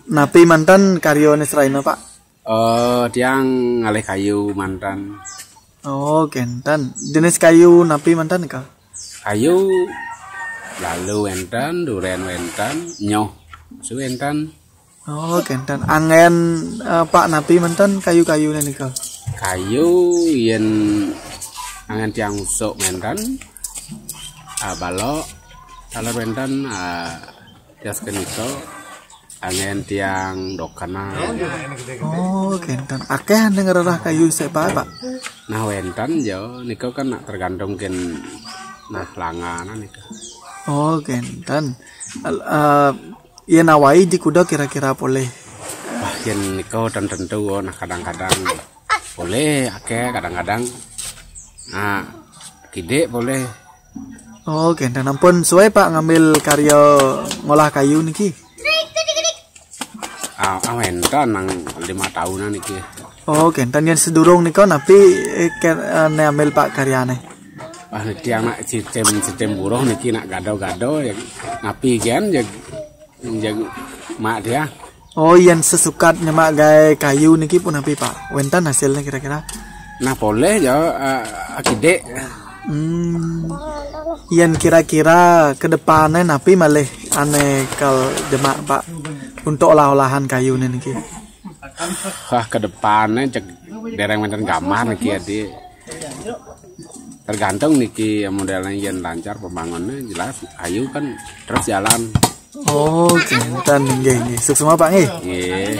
napi mantan karyo Nesraino Pak. Dia ngalih kayu mantan. Oh, kentan. Jenis kayu napi mantan kah? Kayu lalu wentan, duren wentan, nyoh su wentan. Oh, kentan. Angen Pak napi mantan kayu-kayu kah? Kayu yen angen tiang usuk mentan. Balok kalau mentan tias kenito angen tiang dokana. Oh, kentan. Akeh dengerah kayu sepa Pak. Nah wentan jo niko kan tergantung ken nah langana niko. Oh, kentan. Iya nawai di kuda kira-kira boleh. Wah yen niko tentu nah kadang-kadang boleh akeh kadang-kadang nah gede boleh. Oh, kentan. Ampun suwe Pak ngambil karya ngolah kayu niki. Wentan nang 5 tahunan niki. Oh, kentan yang sedurung niko napi ambil Pak karyane. Niki anak sistem buruh niki nak gado-gado ya napi kan jag mak dia. Oh, yang sesukat nyemak gaya kayu niki pun napi Pak. Wentan hasilnya kira-kira. Nah boleh ya gede. Yang kira-kira kedepannya napi malih aneh kal demak Pak untuk olah-olahan kayu niki. Wah ke depannya cek dereng menten gamar niki adi. Tergantung niki modelnya yang lancar pembangunnya jelas kayu kan terus jalan. Oh, kentan nggih. Sukses Pak nggih. Nggih.